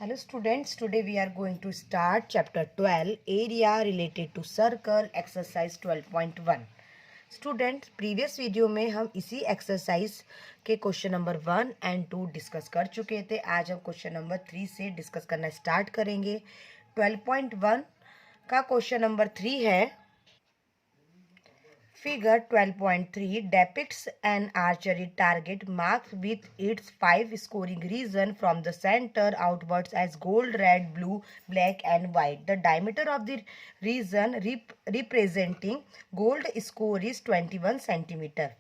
Hello students, today we are going to start chapter 12 area related to circle exercise 12.1. Student previous video में हम इसी exercise के question number 1 and 2 discuss कर चुके थे। आज हम क्वेश्चन नंबर 3 से डिस्कस करना स्टार्ट करेंगे। 12.1 का क्वेश्चन नंबर 3 है। Figure 12.3 depicts an archery target marked with its 5 scoring region from the center outwards as gold, red, blue, black and white. The diameter of the region representing gold score is 21 centimeter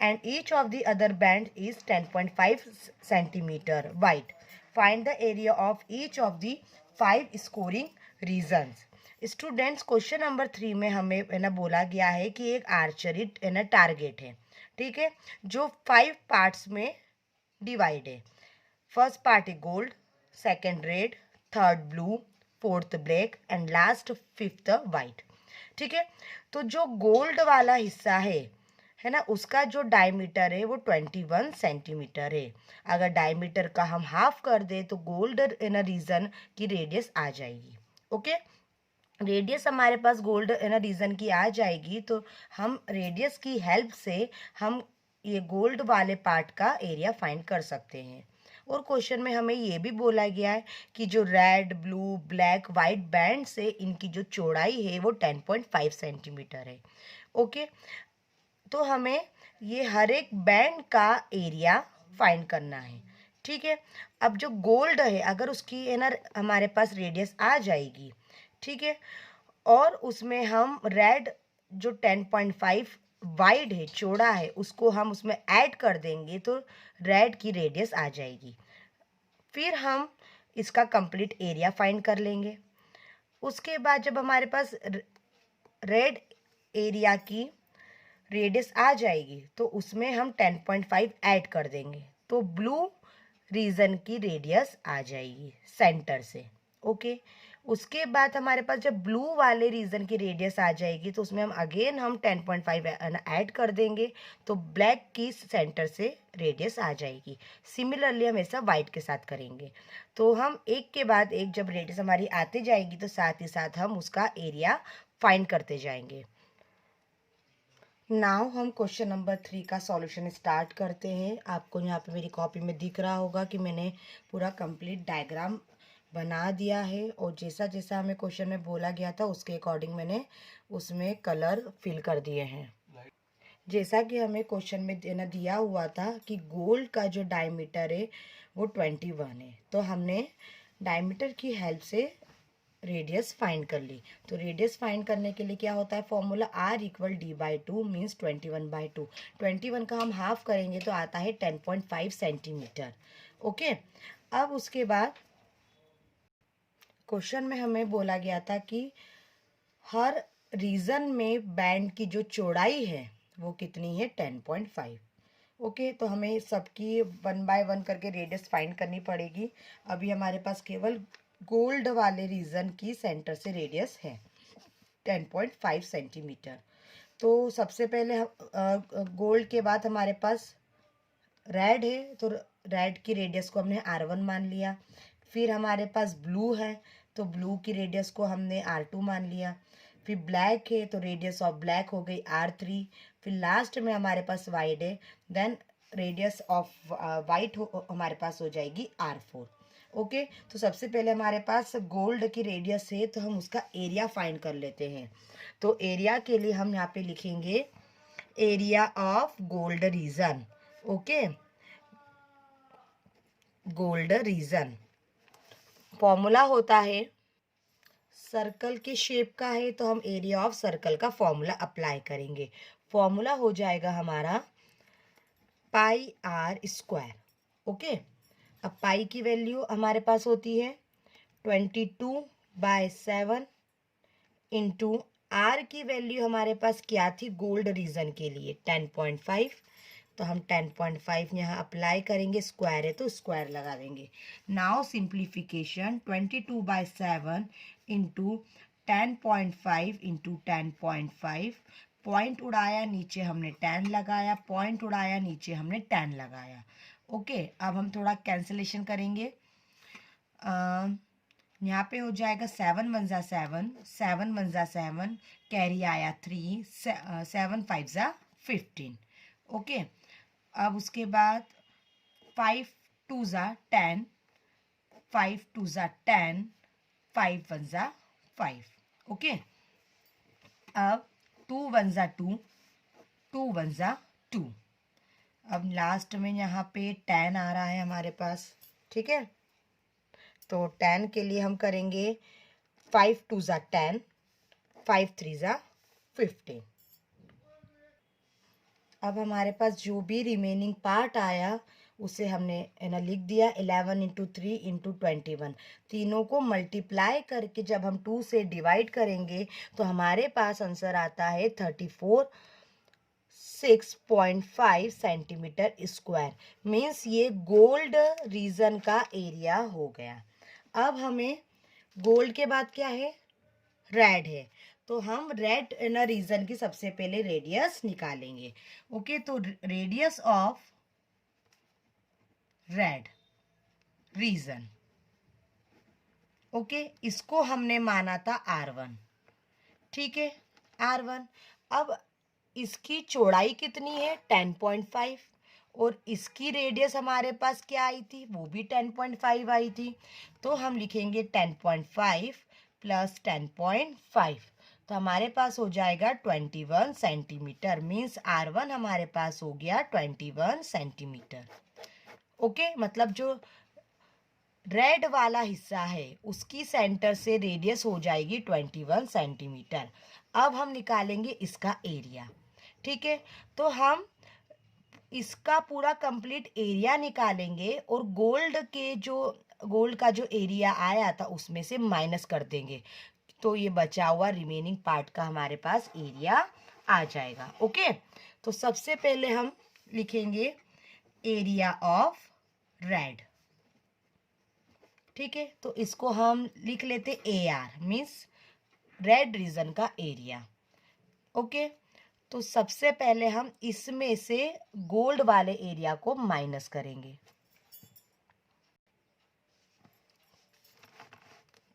and each of the other band is 10.5 centimeter wide. Find the area of each of the 5 scoring regions. Students question number 3 में हमें है ना बोला गया है कि एक archery है ना टारगेट है, ठीक है, जो 5 पार्ट्स में डिवाइड है। फर्स्ट पार्ट है gold, second red, third blue, fourth black and last fifth white, ठीक है। तो जो गोल्ड वाला हिस्सा है ना, उसका जो डायमीटर है वो 21 सेंटीमीटर है। अगर डायमीटर का हम हाफ कर दे तो गोल्ड इन रीजन की रेडियस आ जाएगी। ओके, रेडियस हमारे पास गोल्ड इन रीजन की आ जाएगी तो हम रेडियस की हेल्प से हम ये गोल्ड वाले पार्ट का एरिया फाइंड कर सकते हैं। और क्वेश्चन में हमें ये भी बोला गया है कि जो red, blue, black, white band से इनकी जो चौड़ाई है वो 10.5 सेंटीमीटर है। ओके, तो हमें ये हर एक बैंड का एरिया फाइंड करना है, ठीक है। अब जो गोल्ड है अगर उसकी है ना हमारे पास रेडियस आ जाएगी, ठीक है, और उसमें हम रेड जो 10.5 वाइड है, चौड़ा है, उसको हम उसमें ऐड कर देंगे तो रेड की रेडियस आ जाएगी। फिर हम इसका कंप्लीट एरिया फाइंड कर लेंगे। उसके बाद जब हमारे पास रेड एरिया की रेडियस आ जाएगी तो उसमें हम 10.5 ऐड कर देंगे तो ब्लू रीजन की रेडियस आ जाएगी सेंटर से। ओके, उसके बाद हमारे पास जब ब्लू वाले रीजन की रेडियस आ जाएगी तो उसमें हम 10.5 ऐड कर देंगे तो ब्लैक की सेंटर से रेडियस आ जाएगी। सिमिलरली हम ऐसा वाइट के साथ करेंगे। तो हम एक के बाद एक जब रेडियस हमारी आती जाएगी तो साथ ही साथ हम उसका एरिया फाइंड करते जाएंगे। नाउ हम क्वेश्चन नंबर 3 का सॉल्यूशन स्टार्ट करते हैं। आपको यहाँ पे मेरी कॉपी में दिख रहा होगा कि मैंने पूरा कंप्लीट डायग्राम बना दिया है और जैसा जैसा हमें क्वेश्चन में बोला गया था उसके अकॉर्डिंग मैंने उसमें कलर फिल कर दिए हैं। जैसा कि हमें क्वेश्चन में देना दिया हुआ था कि गोल्ड का जो डायमीटर है वो 21 है, तो हमने डायमीटर की हेल्प से रेडियस फाइंड कर ली। तो रेडियस फाइंड करने के लिए क्या होता है formula, R equal D/2 means 21/2। 21 का हम हाफ करेंगे तो आता है 10.5 सेंटीमीटर। ओके, अब उसके बाद क्वेश्चन में हमें बोला गया था कि हर रीजन में बैंड की जो चौड़ाई है वो कितनी है 10.5। ओके, तो हमें सबकी 1 बाय 1 करके रेडियस फाइंड करनी पड़ेगी। अभी हमारे पास केवल गोल्ड वाले रीजन की सेंटर से रेडियस है 10.5 सेंटीमीटर। तो सबसे पहले गोल्ड के बाद हमारे पास रेड है तो रेड की रेडियस को हमने R1 मान लिया। फिर हमारे पास ब्लू है तो ब्लू की रेडियस को हमने R2 मान लिया। फिर ब्लैक है तो रेडियस ऑफ ब्लैक हो गई R3। फिर लास्ट में हमारे पास वाइट है, देन रेडियस ऑफ वाइट हमारे पास हो जाएगी R4। ओके, तो सबसे पहले हमारे पास गोल्ड की रेडियस है तो हम उसका एरिया फाइंड कर लेते हैं। तो एरिया के लिए हम यहाँ पे लिखेंगे area of gold reason. Okay, gold reason formula होता है, सर्कल के शेप का है तो हम एरिया ऑफ सर्कल का फॉर्मूला अप्लाई करेंगे। फॉर्मूला हो जाएगा हमारा पाई आर स्क्वायर। ओके, अब पाई की वैल्यू हमारे पास होती है 22/7 इंटू आर की वैल्यू हमारे पास क्या थी गोल्ड रीजन के लिए 10.5, तो हम 10.5 यहाँ अप्लाई करेंगे, स्क्वायर है तो स्क्वायर लगा देंगे। Now simplification 22/7 into 10.5 into 10.5, point उड़ाया नीचे हमने 10 लगाया, पॉइंट उड़ाया नीचे हमने 10 लगाया। ओके, अब हम थोड़ा कैंसिलेशन करेंगे। यहाँ पे हो जाएगा 7 1 जा 7, 7 1 जा 7, कैरी आया 3, 7 5 जा 15। ओके, अब उसके बाद 5 2 जा 10, 5 2 जा 10, 5 1 जा 5। ओके, अब 2 1 जा 2, 2 1 जा 2। अब लास्ट में यहाँ पे 10 आ रहा है हमारे पास। ठीक है, तो 10 के लिए हम करेंगे 5 2 जा 10, 5 3 जा 15। अब हमारे पास जो भी रिमेनिंग पार्ट आया उसे हमने है ना लिख दिया। 11 इंटू 3 इंटू 21, तीनों को मल्टीप्लाई करके जब हम 2 से डिवाइड करेंगे तो हमारे पास आंसर आता है 34.6 सेंटीमीटर स्क्वायर। मीन्स ये गोल्ड रीजन का एरिया हो गया। अब हमें गोल्ड के बाद क्या है, रेड है, तो हम रेड ना रीजन की सबसे पहले रेडियस निकालेंगे। ओके, तो radius of red region, okay, इसको हमने माना था R1। ठीक है, R1। अब इसकी चौड़ाई कितनी है, 10.5, और इसकी रेडियस हमारे पास क्या आई थी, वो भी 10.5 आई थी। तो हम लिखेंगे 10.5 प्लस 10.5, तो हमारे पास हो जाएगा 21 सेंटीमीटर। मीन्स R1 हमारे पास हो गया 21 सेंटीमीटर। ओके, मतलब जो रेड वाला हिस्सा है उसकी सेंटर से रेडियस हो जाएगी 21 सेंटीमीटर। अब हम निकालेंगे इसका एरिया। ठीक है, तो हम इसका पूरा कंप्लीट एरिया निकालेंगे और गोल्ड का जो एरिया आया था उसमें से माइनस कर देंगे, तो ये बचा हुआ रिमेनिंग पार्ट का हमारे पास एरिया आ जाएगा। ओके, तो सबसे पहले हम लिखेंगे एरिया ऑफ रेड। ठीक है, तो इसको हम लिख लेते AR, मीन्स रेड रीजन का एरिया। ओके, तो सबसे पहले हम इसमें से गोल्ड वाले एरिया को माइनस करेंगे।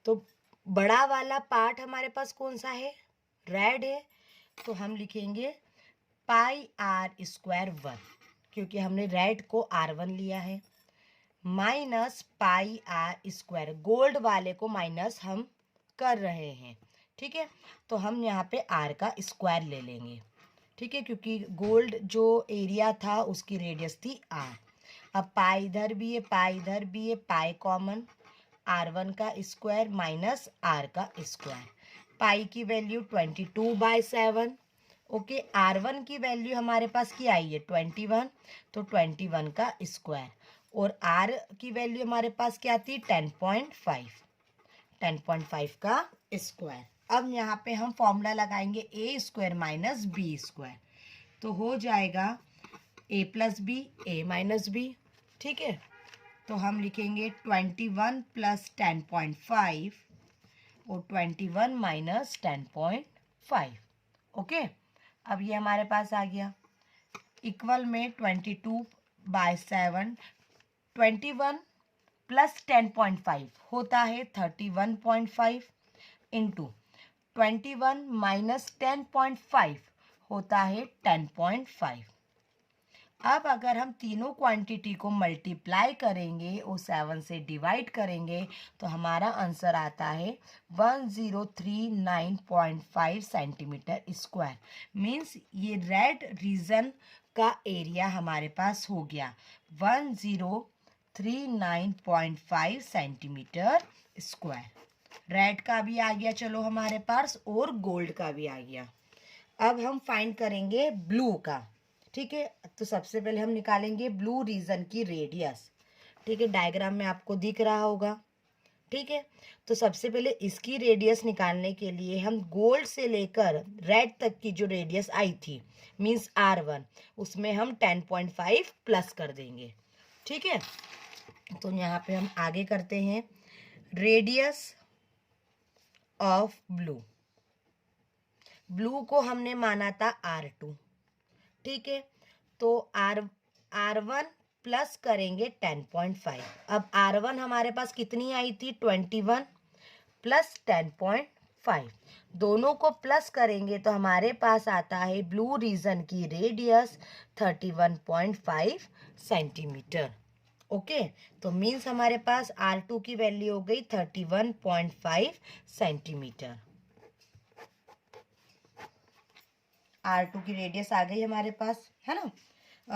तो बड़ा वाला पार्ट हमारे पास कौन सा है, रेड है, तो हम लिखेंगे पाई R स्क्वायर 1, क्योंकि हमने रेड को R1 लिया है, minus pi R square, gold वाले को माइनस हम कर रहे हैं। ठीक है, तो हम यहाँ पे R का स्क्वायर ले लेंगे। ठीक है, क्योंकि गोल्ड जो एरिया था उसकी रेडियस थी R। अब पाई इधर भी है, पाई इधर भी है, पाई कॉमन, R1 का स्क्वायर माइनस R का स्क्वायर। पाई की वैल्यू 22/7। ओके, R1 की वैल्यू हमारे पास क्या आई है, 21, तो 21 का स्क्वायर, और R की वैल्यू हमारे पास क्या थी, 10.5, 10.5 का स्क्वायर। अब यहाँ पे हम फॉर्मूला लगाएंगे A square minus B square, तो हो जाएगा A plus B, A minus B. ठीक है, तो हम लिखेंगे 21 प्लस 10.5 और 21 माइनस 10.5। ओके, अब ये हमारे पास आ गया, इक्वल में 22/7, 21 प्लस 10.5 होता है 31.5, इंटू 21 माइनस 10.5 होता है 10.5। अब अगर हम तीनों क्वांटिटी को मल्टीप्लाई करेंगे और 7 से डिवाइड करेंगे तो हमारा आंसर आता है 1039.5 सेंटीमीटर स्क्वायर। मीन्स ये रेड रीजन का एरिया हमारे पास हो गया 1039.5 सेंटीमीटर स्क्वायर। रेड का भी आ गया चलो हमारे पास, और गोल्ड का भी आ गया। अब हम फाइंड करेंगे ब्लू का। ठीक है, तो सबसे पहले हम निकालेंगे ब्लू रीजन की रेडियस। ठीक है, डायग्राम में आपको दिख रहा होगा। ठीक है, तो सबसे पहले इसकी रेडियस निकालने के लिए हम गोल्ड से लेकर रेड तक की जो रेडियस आई थी मींस R1, उसमें हम 10.5 प्लस कर देंगे। ठीक है, तो यहाँ पे हम आगे करते हैं रेडियस ऑफ ब्लू। ब्लू को हमने माना था R2। ठीक है, तो R1 प्लस करेंगे 10.5। अब R1 हमारे पास कितनी आई थी 21 प्लस 10.5, दोनों को प्लस करेंगे तो हमारे पास आता है ब्लू रीजन की रेडियस 31.5 सेंटीमीटर। ओके, तो मीन्स हमारे पास R2 की वैल्यू हो गई 31.5 सेंटीमीटर। R2 की रेडियस आ गई हमारे पास, है ना,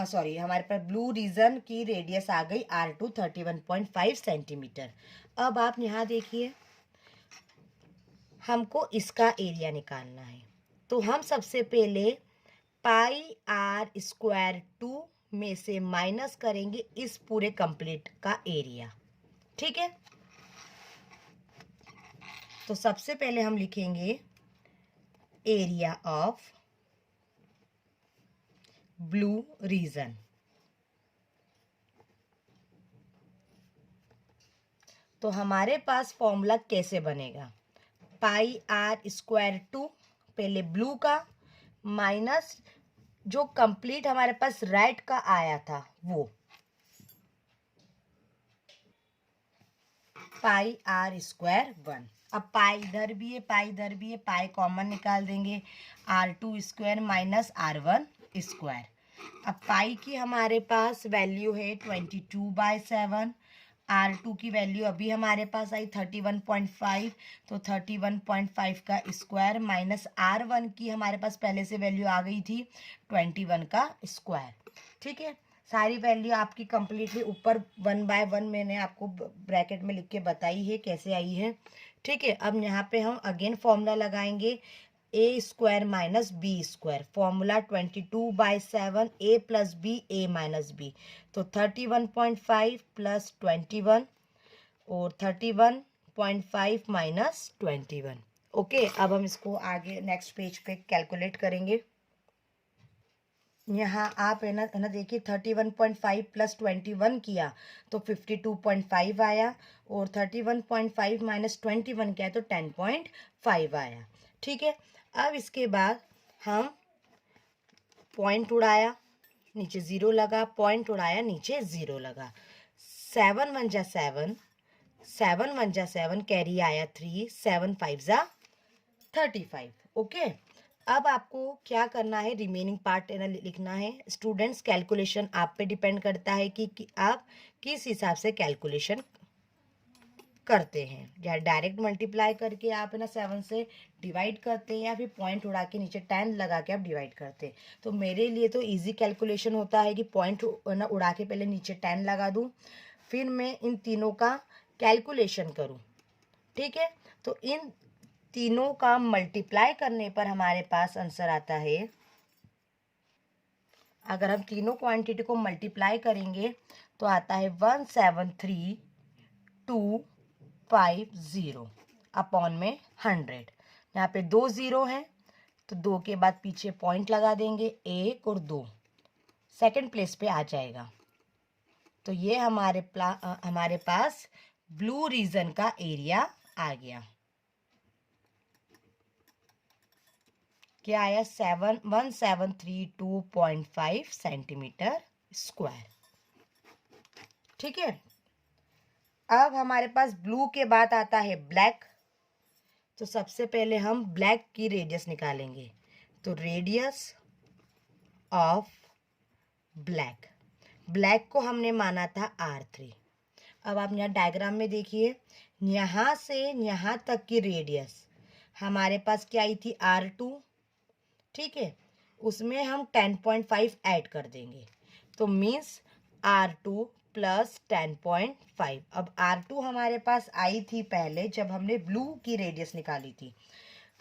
सॉरी हमारे पास ब्लू रीजन की रेडियस आ गई R2 31.5 सेंटीमीटर। अब आप यहाँ देखिए, हमको इसका एरिया निकालना है, तो हम सबसे पहले पाई आर स्क्वायर 2 में से माइनस करेंगे इस पूरे कंप्लीट का एरिया। ठीक है, तो सबसे पहले हम लिखेंगे एरिया ऑफ ब्लू रीजन। तो हमारे पास फॉर्मूला कैसे बनेगा, पाई आर स्क्वायर 2 पहले ब्लू का माइनस जो कंप्लीट हमारे पास रेड का आया था वो, पाई आर स्क्वायर 1। अब पाई इधर भी है, पाई इधर भी है, पाई कॉमन निकाल देंगे, R2 square minus R1 square. अब पाई की हमारे पास वैल्यू है 22/7, R2 की वैल्यू अभी हमारे पास आई 31.5, तो 31.5 का स्क्वायर माइनस R1 की हमारे पास पहले से वैल्यू आ गई थी 21 का स्क्वायर। ठीक है, सारी वैल्यू आपकी कंप्लीटली ऊपर 1/1 मैंने आपको ब्रैकेट में लिख के बताई है कैसे आई है। ठीक है, अब यहाँ पे हम अगेन फॉर्मूला लगाएंगे A square minus B square, formula 22/7 A plus B A minus B, तो 31.5 प्लस 21 और 31.5 माइनस 21। ओके, अब हम इसको आगे नेक्स्ट पेज पे कैलकुलेट करेंगे। यहाँ आप है ना देखिए 31.5 प्लस 21 किया तो 52.5 आया, और 31.5 माइनस 21 किया तो 10.5 आया। ठीक है, अब इसके बाद हम पॉइंट उड़ाया, नीचे ज़ीरो लगा, पॉइंट उड़ाया, नीचे ज़ीरो लगा, 7 1 जा 7, 7 1 जा 7, कैरी आया 3, 7 5 जा 35। ओके, अब आपको क्या करना है, रिमेनिंग पार्ट लिखना है। स्टूडेंट्स, कैलकुलेशन आप पे डिपेंड करता है कि आप किस हिसाब से कैलकुलेशन करते हैं, या डायरेक्ट मल्टीप्लाई करके आप है ना 7 से डिवाइड करते हैं, या फिर पॉइंट उड़ा के नीचे 10 लगा के आप डिवाइड करते हैं। तो मेरे लिए तो इजी कैलकुलेशन होता है कि पॉइंट ना उड़ा के पहले नीचे 10 लगा दूँ, फिर मैं इन तीनों का कैलकुलेशन करूँ। ठीक है, तो इन तीनों का मल्टीप्लाई करने पर हमारे पास आंसर आता है, अगर हम तीनों क्वांटिटी को मल्टीप्लाई करेंगे तो आता है 173,250 अपॉन में 100। यहाँ पे 2 ज़ीरो हैं तो 2 के बाद पीछे पॉइंट लगा देंगे, 1 और 2 सेकंड प्लेस पे आ जाएगा। तो ये हमारे पास ब्लू रीजन का एरिया आ गया। क्या आया, 1732.5 सेंटीमीटर स्क्वायर। ठीक है, अब हमारे पास ब्लू के बाद आता है ब्लैक, तो सबसे पहले हम ब्लैक की रेडियस निकालेंगे, तो रेडियस ऑफ ब्लैक, ब्लैक को हमने माना था R3। अब आप यहाँ डायग्राम में देखिए, यहाँ से यहाँ तक की रेडियस हमारे पास क्या आई थी R2। ठीक है, उसमें हम 10.5 ऐड कर देंगे, तो मीन्स R2 प्लस 10.5। अब R2 हमारे पास आई थी पहले जब हमने ब्लू की रेडियस निकाली थी,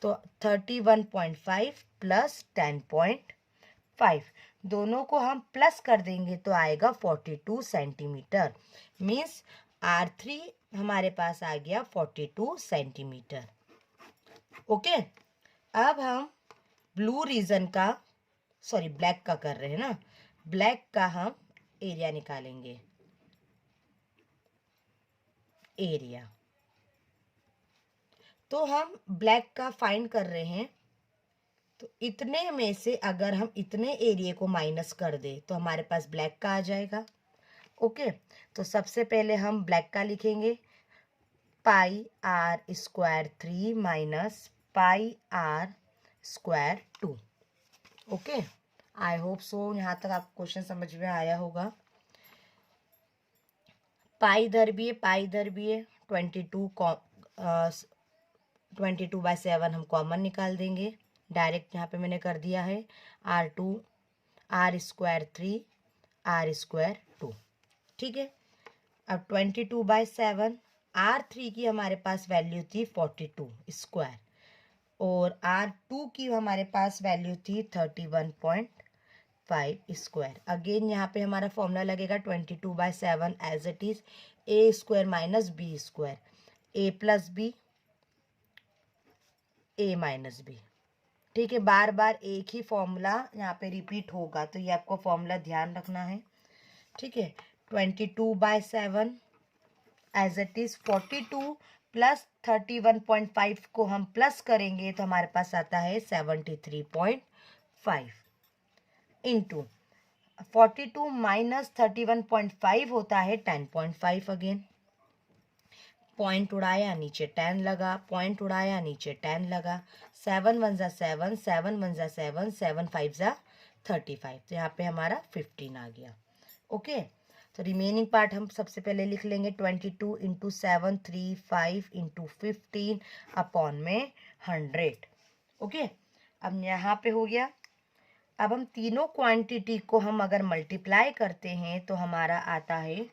तो 31.5 प्लस 10.5, दोनों को हम प्लस कर देंगे तो आएगा 42 सेंटीमीटर। मीन्स R3 हमारे पास आ गया 42 सेंटीमीटर। ओके, अब हम ब्लू रीजन का, सॉरी ब्लैक का कर रहे हैं ना, ब्लैक का हम एरिया निकालेंगे। एरिया तो हम ब्लैक का फाइंड कर रहे हैं, तो इतने में से अगर हम इतने एरिया को माइनस कर दे तो हमारे पास ब्लैक का आ जाएगा। ओके, तो सबसे पहले हम ब्लैक का लिखेंगे, pi R square 3 minus pi R square 2। Okay, I hope so यहाँ तक आपको क्वेश्चन समझ में आया होगा। पाई इधर भी है, पाई इधर भी है, 22/7 हम कॉमन निकाल देंगे, डायरेक्ट यहाँ पे मैंने कर दिया है। आर स्क्वायर 3 आर स्क्वायर 2, ठीक है। अब 22/7, R3 की हमारे पास वैल्यू थी 42 स्क्वायर और R2 की हमारे पास वैल्यू थी 31.5 स्क्वायर। अगेन यहाँ पे हमारा फॉर्मूला लगेगा 22/7 as it is A square minus B square, A plus B A minus B, ठीक है। बार बार एक ही फॉर्मूला यहाँ पे रिपीट होगा, तो ये आपको फॉर्मूला ध्यान रखना है, ठीक है। 22/7 एज इट इज 42 प्लस 31.5 को हम प्लस करेंगे तो हमारे पास आता है 73.5 इंटू 42 माइनस 31.5 होता है 10.5। अगेन पॉइंट उड़ाया नीचे 10 लगा, पॉइंट उड़ाया नीचे 10 लगा, 7 1 ज़ा 7, 7 1 ज़ा 7, 7 5 ज़ा 35, तो यहाँ पे हमारा 15 आ गया। ओके, तो रिमेनिंग पार्ट हम सबसे पहले लिख लेंगे 22 इंटू 7 35 इंटू 15 अपॉन में 100। ओके, अब यहाँ पे हो गया। अब हम तीनों क्वांटिटी को हम अगर मल्टीप्लाई करते हैं तो हमारा आता है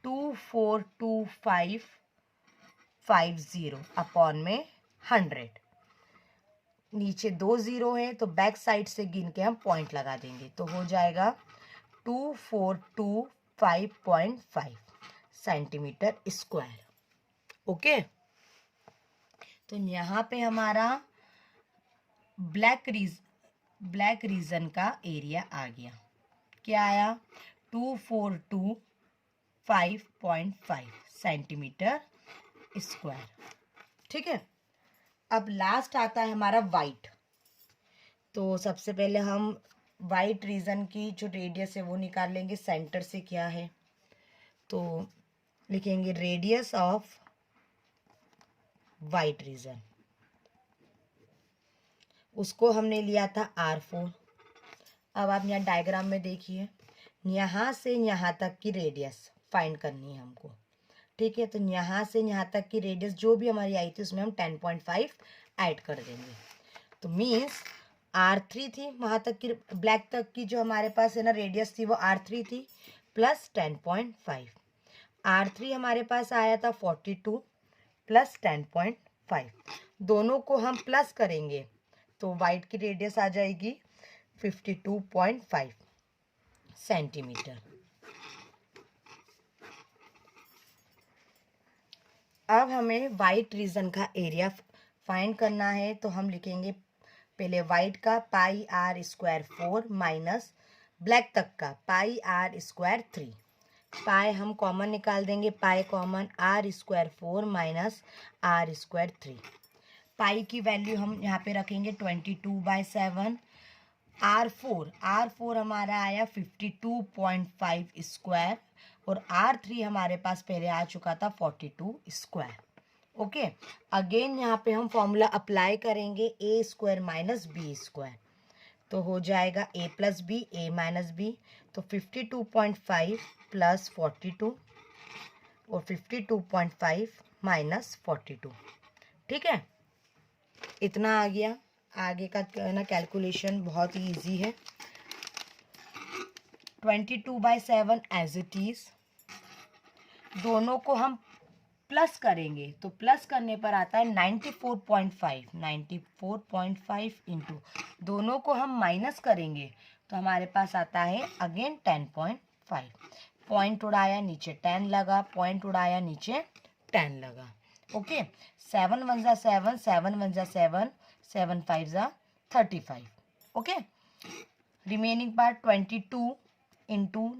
242,550 अपॉन में 100। नीचे 2 0 है तो बैक साइड से गिन के हम पॉइंट लगा देंगे, तो हो जाएगा 2425.5 सेंटीमीटर स्क्वायर। ओके, तो यहाँ पे हमारा ब्लैक रीजन का एरिया आ गया, क्या आया 2425.5 सेंटीमीटर स्क्वायर, ठीक है। अब लास्ट आता है हमारा वाइट, तो सबसे पहले हम वाइट रीजन की जो रेडियस है वो निकाल लेंगे। सेंटर से क्या है तो लिखेंगे रेडियस ऑफ वाइट रीजन, उसको हमने लिया था R4। अब आप यहाँ डायग्राम में देखिए, यहाँ से यहाँ तक की रेडियस फाइंड करनी है हमको, ठीक है। तो यहाँ से यहाँ तक की रेडियस जो भी हमारी आई थी उसमें हम 10.5 ऐड कर देंगे, तो मीन्स R3 थी वहाँ तक की ब्लैक तक की जो हमारे पास है ना रेडियस थी वो R3 थी प्लस 10.5। R3 हमारे पास आया था 42 प्लस 10.5, दोनों को हम प्लस करेंगे तो वाइट की रेडियस आ जाएगी 52.5 सेंटीमीटर। अब हमें वाइट रीजन का एरिया फाइंड करना है, तो हम लिखेंगे पहले वाइट का पाई आर स्क्वायर 4 माइनस ब्लैक तक का पाई आर स्क्वायर 3। पाई हम कॉमन निकाल देंगे, pi common, R square 4 minus R square 3। Pi की वैल्यू हम यहाँ पे रखेंगे 22/7। R4 हमारा आया 52.5 स्क्वायर और R3 हमारे पास पहले आ चुका था 42 स्क्वायर। ओके, अगेन यहाँ पे हम फॉर्मूला अप्लाई करेंगे ए स्क्वायर माइनस बी स्क्वायर, तो हो जाएगा ए plus B A minus B, तो 52.5 प्लस 42 और 52.5 माइनस 42, ठीक है। इतना आ गया। आगे का ना कैलकुलेशन बहुत ही ईजी है। 22/7 एज इट इज, दोनों को हम प्लस करेंगे तो प्लस करने पर आता है 94.5 इंटू, दोनों को हम माइनस करेंगे तो हमारे पास आता है अगेन 10.5। पॉइंट उड़ाया नीचे 10 लगा, पॉइंट उड़ाया नीचे 10 लगा। ओके, 7 1 ज़ा 7, 7 1 ज़ा 7, 7 5 ज़ा 35। Okay, remaining part 22 into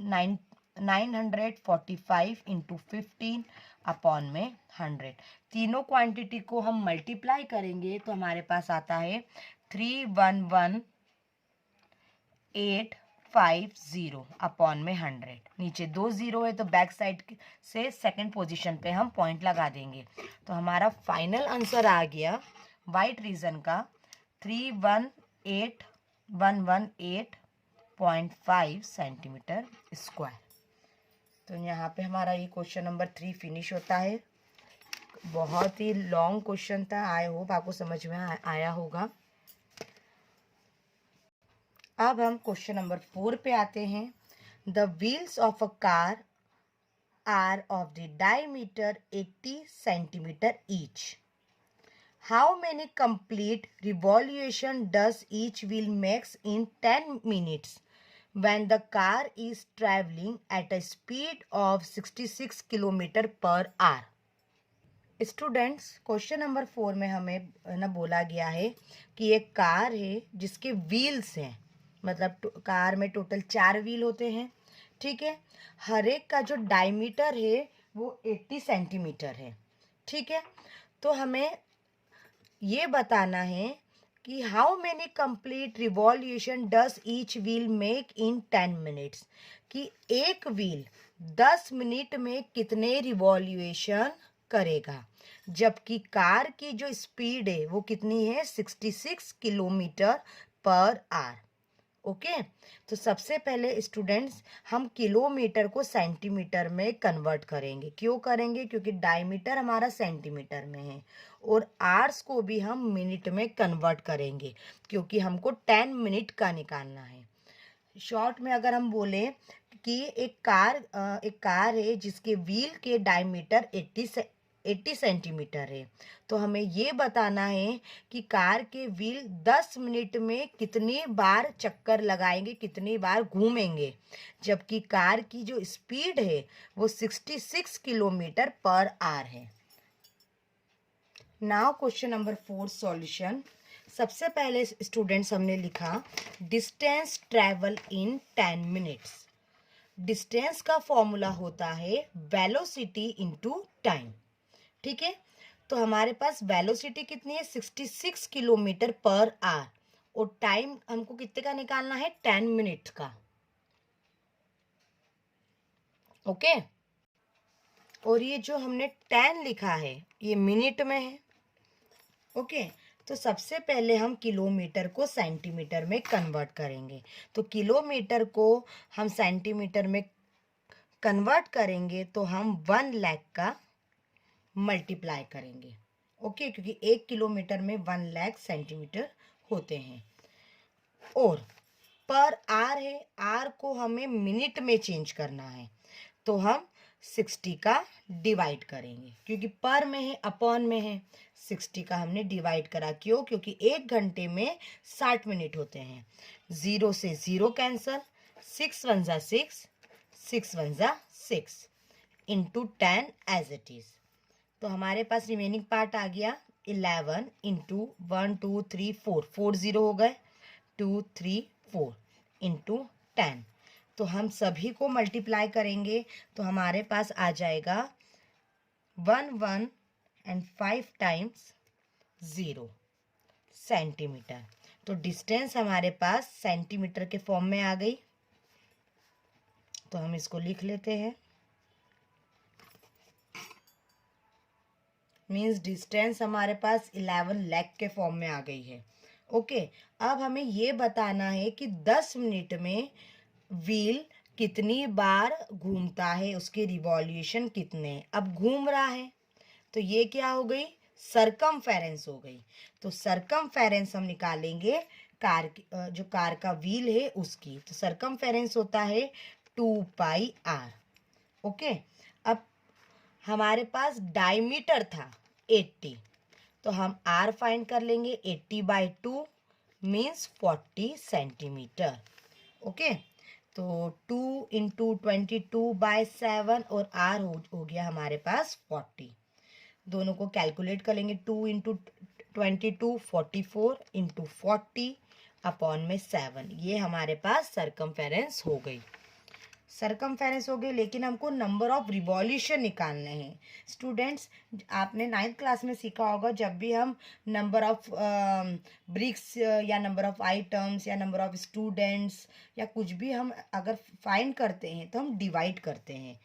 945 into 15 upon में 100। तीनों क्वांटिटी को हम मल्टीप्लाई करेंगे तो हमारे पास आता है 311,8 350 अपॉन में 100, नीचे 2 जीरो है तो बैक साइड से सेकंड पोजीशन पे हम पॉइंट लगा देंगे। तो हमारा फाइनल आंसर आ गया वाइट रीजन का 318,118.5 सेंटीमीटर स्क्वायर। तो यहाँ पे हमारा ये क्वेश्चन नंबर 3 फिनिश होता है। बहुत ही लॉन्ग क्वेश्चन था, आई होप आपको समझ में आया होगा। अब हम क्वेश्चन नंबर 4 पे आते हैं। The wheels of a car are of the diameter 80 centimetre each. How many complete revolution does each wheel makes in 10 minutes when the car is traveling at a speed of 66 km per hour? Students, question number 4 में हमें ना बोला गया है कि एक car है जिसके व्हील्स हैं, मतलब कार में टोटल 4 व्हील होते हैं, ठीक है। हर एक का जो डायमीटर है वो 80 सेंटीमीटर है, ठीक है। तो हमें ये बताना है कि how many complete revolution does each wheel make in 10 minutes, कि एक व्हील 10 मिनट में कितने रिवॉल्यूशन करेगा, जबकि कार की जो स्पीड है वो कितनी है 66 किलोमीटर पर आवर। ओके, तो सबसे पहले स्टूडेंट्स हम किलोमीटर को सेंटीमीटर में कन्वर्ट करेंगे। क्यों करेंगे? क्योंकि डायमीटर हमारा सेंटीमीटर में है, और आवर्स को भी हम मिनट में कन्वर्ट करेंगे क्योंकि हमको 10 मिनट का निकालना है। शॉर्ट में अगर हम बोले कि एक कार है जिसके व्हील के डायमीटर 80 सेंटीमीटर है, तो हमें ये बताना है कि कार के व्हील 10 मिनट में कितनी बार चक्कर लगाएंगे, कितनी बार घूमेंगे, जबकि कार की जो स्पीड है वो 66 किलोमीटर पर आवर है। Now question number 4 solution. सबसे पहले स्टूडेंट्स हमने लिखा distance travel in 10 minutes. Distance का फॉर्मूला होता है वेलोसिटी इनटू टाइम, ठीक है। तो हमारे पास वेलोसिटी कितनी है 66 किलोमीटर पर आवर, और टाइम हमको कितने का निकालना है 10 मिनट का। ओके, और ये जो हमने 10 लिखा है ये मिनट में है। ओके, तो सबसे पहले हम किलोमीटर को सेंटीमीटर में कन्वर्ट करेंगे। तो किलोमीटर को हम सेंटीमीटर में कन्वर्ट करेंगे तो हम 1 लाख का मल्टीप्लाई करेंगे। ओके, क्योंकि 1 किलोमीटर में 1 लाख सेंटीमीटर होते हैं। और पर आर है, आर को हमें मिनट में चेंज करना है, तो हम 60 का डिवाइड करेंगे, क्योंकि पर में है अपॉन में है। 60 का हमने डिवाइड करा, क्यों? क्योंकि 1 घंटे में 60 मिनट होते हैं। 0 से 0 कैंसल, 6 1 जा 6, 6 1 जा 6 इंटू 10 एज इट इज। तो हमारे पास रिमेनिंग पार्ट आ गया 11 इंटू 1 2 3 4, 4 0 हो गए, 2 3 4 इंटू 10। तो हम सभी को मल्टीप्लाई करेंगे तो हमारे पास आ जाएगा 1 1 एंड 5 टाइम्स 0 सेंटीमीटर। तो डिस्टेंस हमारे पास सेंटीमीटर के फॉर्म में आ गई। तो हम इसको लिख लेते हैं, मीन्स डिस्टेंस हमारे पास 11 लाख के फॉर्म में आ गई है। ओके, अब हमें ये बताना है कि 10 मिनट में व्हील कितनी बार घूमता है, उसके रिवॉल्यूशन कितने। अब घूम रहा है तो ये क्या हो गई, सरकमफेरेंस हो गई। तो सरकमफेरेंस हम निकालेंगे कार की, जो कार का व्हील है उसकी। तो सरकमफेरेंस होता है 2 पाई आर। ओके, अब हमारे पास डायमीटर था 80, तो हम आर फाइंड कर लेंगे। 80/2 मीन्स 40 सेंटीमीटर। ओके, तो 2 इंटू 22/7 और आर हो गया हमारे पास 40। दोनों को कैलकुलेट कर लेंगे। 2 इंटू 22 44 इंटू 40 अपॉन में 7, ये हमारे पास सरकमफेरेंस हो गई। सरकमफेरेंस हो गए, लेकिन हमको नंबर ऑफ रिवॉल्यूशन निकालने हैं। स्टूडेंट्स, आपने 9th क्लास में सीखा होगा, जब भी हम नंबर ऑफ ब्रिक्स या नंबर ऑफ आइटम्स या नंबर ऑफ स्टूडेंट्स या कुछ भी हम अगर फाइंड करते हैं तो हम डिवाइड करते हैं।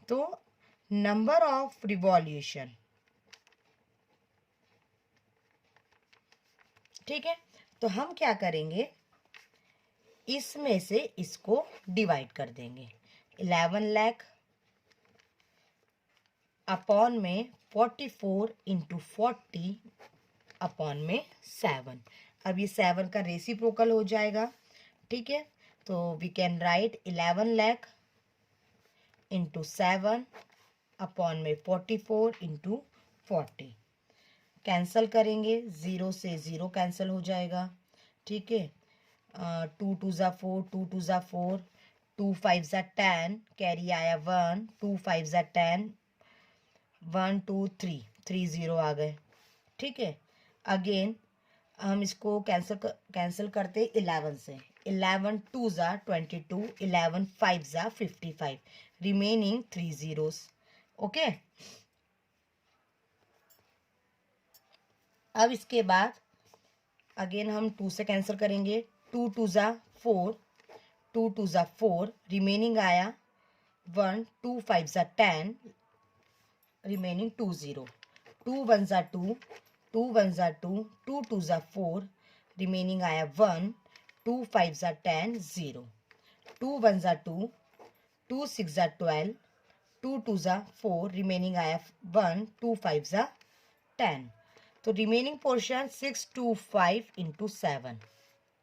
तो नंबर ऑफ रिवॉल्यूशन, ठीक है, तो हम क्या करेंगे, इसमें से इसको डिवाइड कर देंगे। 11 लाख अपॉन में 44 इंटू 40 अपॉन में 7। अब ये 7 का रेसिप्रोकल हो जाएगा, ठीक है। तो we can write 11 lakh into 7 upon में 44 इंटू 40। कैंसल करेंगे, 0 से 0 कैंसल हो जाएगा, ठीक है। 2 2 ज़ा 4, 2 2 ज़ा 4, 2 5 ज़ा 10, कैरी आया 1, 2 5 ज़ा 10, 1 2 3, 3 0 आ गए, ठीक है। अगेन हम इसको कैंसिल करते 11 से। 11 2 ज़ा 22, 11 5 ज़ा 55, रिमेनिंग 3 zeros, ओके। अब इसके बाद अगेन हम 2 से कैंसिल करेंगे। 2 2 ज़ा 4, 2 2 ज़ा 4, रिमेनिंग आया 1, 2 5 ज़ा 10, रिमेनिंग 2 0, 2 1 ज़ा 2, 2 1 ज़ा 2, 2 2 ज़ा 4, रिमेनिंग आया 1, 2 5 ज़ा 10 0, 2 1 ज़ा 2, 2 6 ज़ा 12, 2 2 ज़ा 4, रिमेनिंग आया 1, 2 5 ज़ा 10। तो रिमेनिंग पोर्शन 6 2 5 इंटू 7,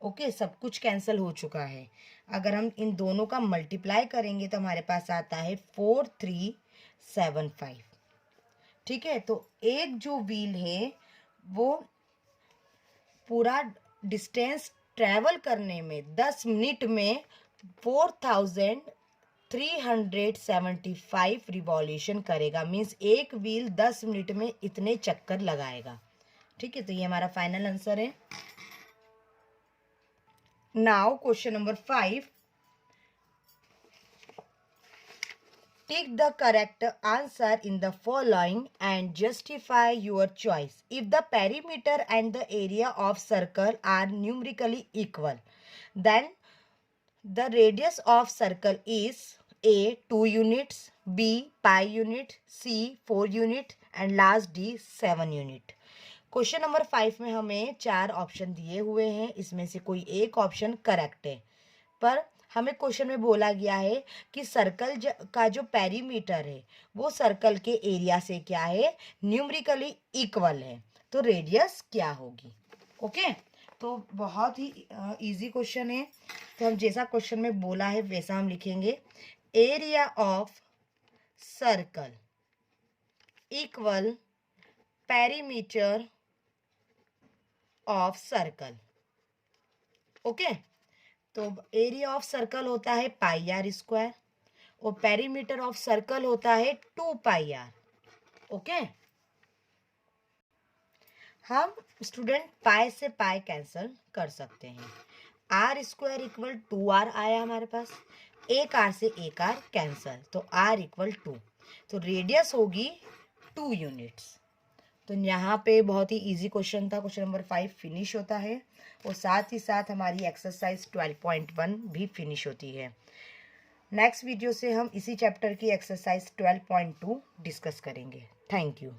ओके। सब कुछ कैंसिल हो चुका है। अगर हम इन दोनों का मल्टीप्लाई करेंगे तो हमारे पास आता है 4375, ठीक है। तो एक जो व्हील है वो पूरा डिस्टेंस ट्रैवल करने में 10 मिनट में 4375 रिवॉल्यूशन करेगा, मीन्स एक व्हील 10 मिनट में इतने चक्कर लगाएगा, ठीक है। तो ये हमारा फाइनल आंसर है। Now question number 5, take the correct answer in the following and justify your choice. If the perimeter and the area of circle are numerically equal, then the radius of circle is A 2 units, B pi unit, C 4 unit and last D 7 unit. Question number 5 में हमें 4 option दिए हुए हैं, इसमें से कोई एक option correct है, पर हमें क्वेश्चन में बोला गया है कि सर्कल का जो पेरीमीटर है वो सर्कल के एरिया से क्या है, न्यूमेरिकली इक्वल है, तो रेडियस क्या होगी, ओके। तो बहुत ही इजी क्वेश्चन है। तो हम जैसा क्वेश्चन में बोला है वैसा हम लिखेंगे, area of circle equal perimeter of circle, okay. तो एरिया ऑफ सर्कल होता है पाई आर स्क्वायर और पेरीमीटर ऑफ सर्कल होता है 2 पाई आर, ओके। हम स्टूडेंट पाई से पाई कैंसिल कर सकते हैं। आर स्क्वायर इक्वल 2r आया हमारे पास, एक आर से एक आर कैंसिल, तो r इक्वल 2, तो रेडियस होगी 2 यूनिट्स। तो यहाँ पे बहुत ही इजी क्वेश्चन था, क्वेश्चन नंबर 5 फिनिश होता है और साथ ही साथ हमारी एक्सरसाइज 12.1 भी फिनिश होती है। नेक्स्ट वीडियो से हम इसी चैप्टर की एक्सरसाइज 12.2 डिस्कस करेंगे। Thank you.